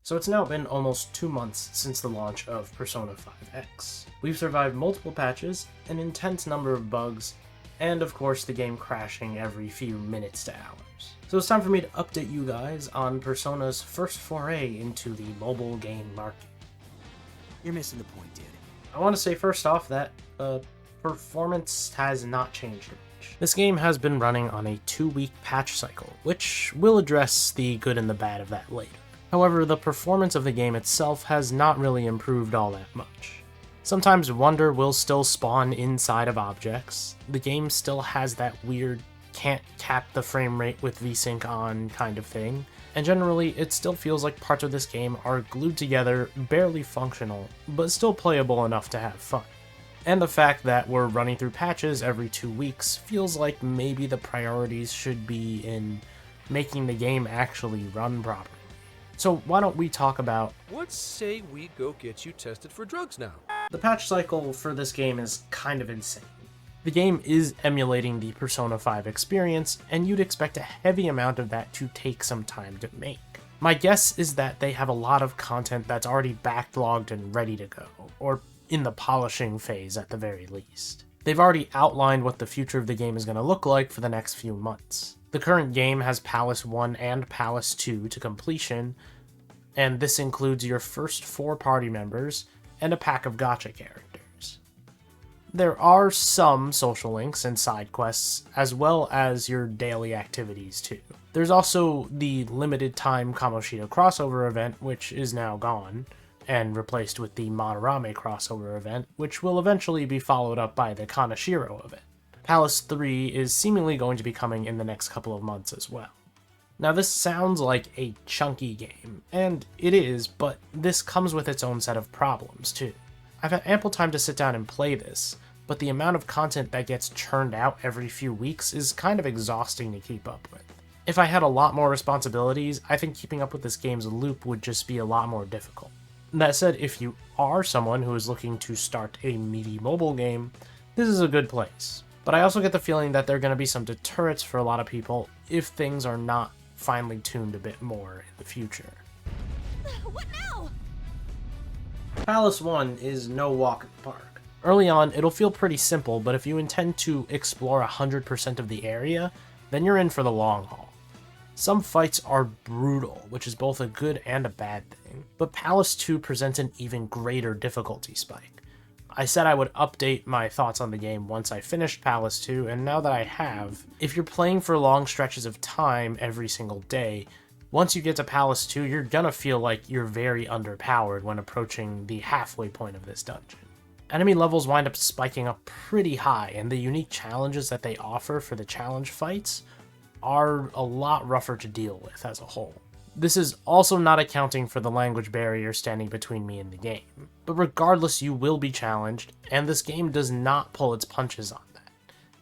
So it's now been almost 2 months since the launch of Persona 5X. We've survived multiple patches, an intense number of bugs, and of course the game crashing every few minutes to hours. So it's time for me to update you guys on Persona's first foray into the mobile game market. You're missing the point, dude. I want to say first off that performance has not changed much. This game has been running on a 2-week patch cycle, which will address the good and the bad of that later. However, the performance of the game itself has not really improved all that much. Sometimes wonder will still spawn inside of objects, the game still has that weird can't cap the frame rate with VSync on kind of thing, and generally it still feels like parts of this game are glued together, barely functional, but still playable enough to have fun. And the fact that we're running through patches every 2 weeks feels like maybe the priorities should be in making the game actually run properly. So why don't we talk about... What say we go get you tested for drugs now? The patch cycle for this game is kind of insane. The game is emulating the Persona 5 experience, and you'd expect a heavy amount of that to take some time to make. My guess is that they have a lot of content that's already backlogged and ready to go, or in the polishing phase at the very least. They've already outlined what the future of the game is going to look like for the next few months. The current game has Palace 1 and Palace 2 to completion, and this includes your first 4 party members and a pack of gacha characters. There are some social links and side quests, as well as your daily activities too. There's also the limited time Kamoshida crossover event, which is now gone, and replaced with the Monorame crossover event, which will eventually be followed up by the Kanashiro event. Palace 3 is seemingly going to be coming in the next couple of months as well. Now this sounds like a chunky game, and it is, but this comes with its own set of problems too. I've had ample time to sit down and play this, but the amount of content that gets churned out every few weeks is kind of exhausting to keep up with. If I had a lot more responsibilities, I think keeping up with this game's loop would just be a lot more difficult. That said, if you are someone who is looking to start a meaty mobile game, this is a good place. But I also get the feeling that there are going to be some deterrents for a lot of people if things are not finely tuned a bit more in the future. What now? Palace 1 is no walk in the park. Early on, it'll feel pretty simple, but if you intend to explore 100% of the area, then you're in for the long haul. Some fights are brutal, which is both a good and a bad thing, but Palace 2 presents an even greater difficulty spike. I said I would update my thoughts on the game once I finished Palace 2, and now that I have, if you're playing for long stretches of time every single day, once you get to Palace 2, you're gonna feel like you're very underpowered when approaching the halfway point of this dungeon. Enemy levels wind up spiking up pretty high, and the unique challenges that they offer for the challenge fights are a lot rougher to deal with as a whole. This is also not accounting for the language barrier standing between me and the game. But regardless, you will be challenged, and this game does not pull its punches on that.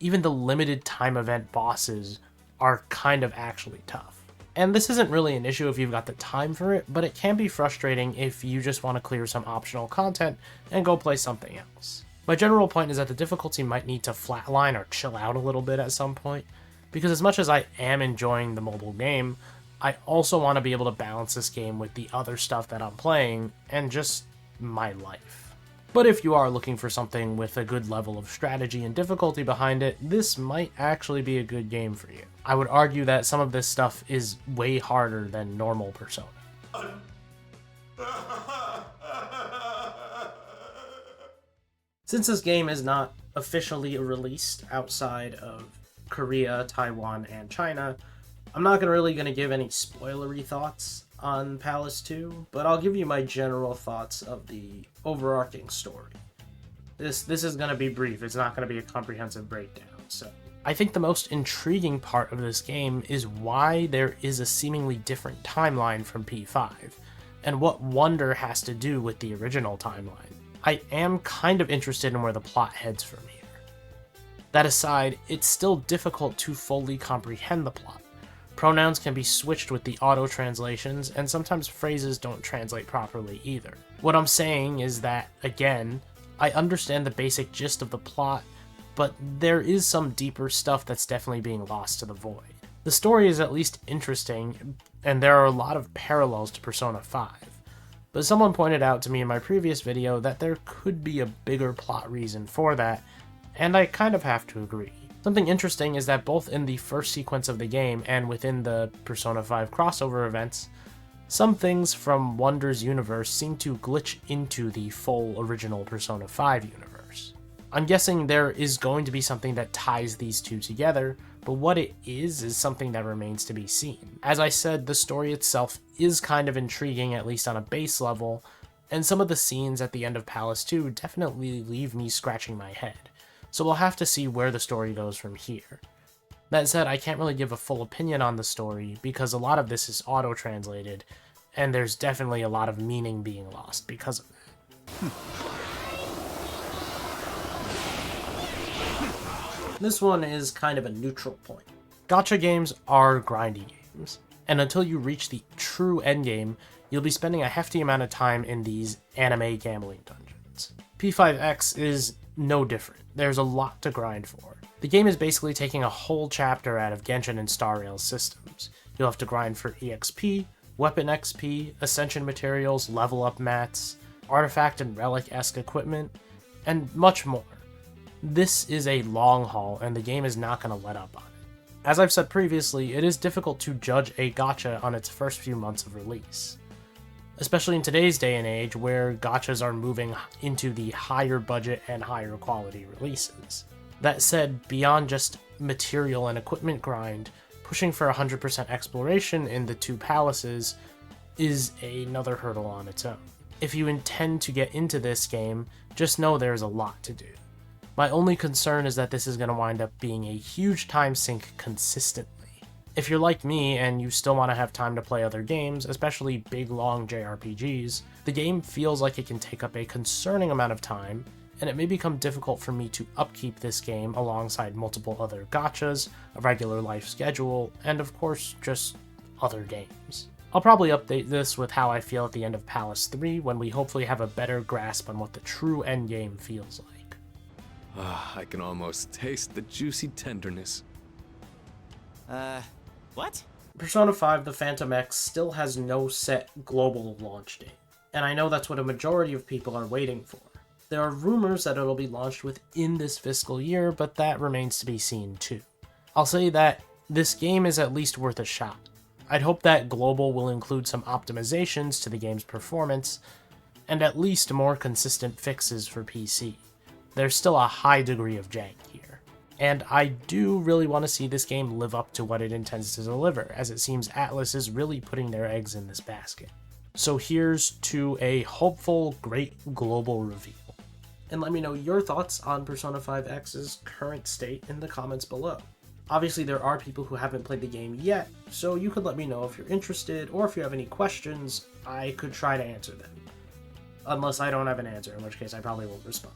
Even the limited time event bosses are kind of actually tough. And this isn't really an issue if you've got the time for it, but it can be frustrating if you just want to clear some optional content and go play something else. My general point is that the difficulty might need to flatline or chill out a little bit at some point, because as much as I am enjoying the mobile game, I also want to be able to balance this game with the other stuff that I'm playing and just my life. But if you are looking for something with a good level of strategy and difficulty behind it, this might actually be a good game for you. I would argue that some of this stuff is way harder than normal Persona. Since this game is not officially released outside of Korea, Taiwan, and China, I'm not really going to give any spoilery thoughts on Palace 2, but I'll give you my general thoughts of the overarching story. This is going to be brief, it's not going to be a comprehensive breakdown, so. I think the most intriguing part of this game is why there is a seemingly different timeline from P5, and what Wonder has to do with the original timeline. I am kind of interested in where the plot heads from here. That aside, it's still difficult to fully comprehend the plot. Pronouns can be switched with the auto-translations, and sometimes phrases don't translate properly either. What I'm saying is that, again, I understand the basic gist of the plot, but there is some deeper stuff that's definitely being lost to the void. The story is at least interesting, and there are a lot of parallels to Persona 5. But someone pointed out to me in my previous video that there could be a bigger plot reason for that, and I kind of have to agree. Something interesting is that both in the first sequence of the game and within the Persona 5 crossover events, some things from Wonder's universe seem to glitch into the full original Persona 5 universe. I'm guessing there is going to be something that ties these two together, but what it is something that remains to be seen. As I said, the story itself is kind of intriguing, at least on a base level, and some of the scenes at the end of Palace 2 definitely leave me scratching my head. So we'll have to see where the story goes from here. That said, I can't really give a full opinion on the story because a lot of this is auto-translated, and there's definitely a lot of meaning being lost because of that. This one is kind of a neutral point. Gacha games are grindy games, and until you reach the true endgame, you'll be spending a hefty amount of time in these anime gambling dungeons. P5X is no different. There's a lot to grind for. The game is basically taking a whole chapter out of Genshin and Star Rail's systems. You'll have to grind for EXP, weapon XP, ascension materials, level up mats, artifact and relic-esque equipment, and much more. This is a long haul, and the game is not going to let up on it. As I've said previously, it is difficult to judge a gacha on its first few months of release, especially in today's day and age where gachas are moving into the higher budget and higher quality releases. That said, beyond just material and equipment grind, pushing for 100% exploration in the two palaces is another hurdle on its own. If you intend to get into this game, just know there's a lot to do. My only concern is that this is going to wind up being a huge time sink consistently. If you're like me and you still want to have time to play other games, especially big long JRPGs, the game feels like it can take up a concerning amount of time, and it may become difficult for me to upkeep this game alongside multiple other gachas, a regular life schedule, and of course, just other games. I'll probably update this with how I feel at the end of Palace 3 when we hopefully have a better grasp on what the true endgame feels like. I can almost taste the juicy tenderness. What? Persona 5 The Phantom X still has no set global launch date, and I know that's what a majority of people are waiting for. There are rumors that it'll be launched within this fiscal year, but that remains to be seen too. I'll say that this game is at least worth a shot. I'd hope that global will include some optimizations to the game's performance, and at least more consistent fixes for PC. There's still a high degree of jank here. And I do really want to see this game live up to what it intends to deliver, as it seems Atlus is really putting their eggs in this basket. So here's to a hopeful, great global reveal. And let me know your thoughts on Persona 5 X's current state in the comments below. Obviously there are people who haven't played the game yet, so you could let me know if you're interested, or if you have any questions, I could try to answer them. Unless I don't have an answer, in which case I probably won't respond.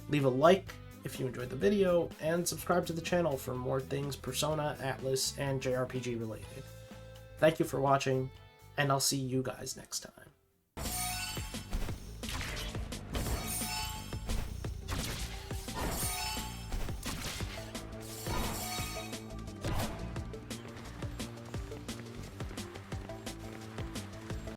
Leave a like if you enjoyed the video, and subscribe to the channel for more things Persona, Atlus, and JRPG related. Thank you for watching, and I'll see you guys next time.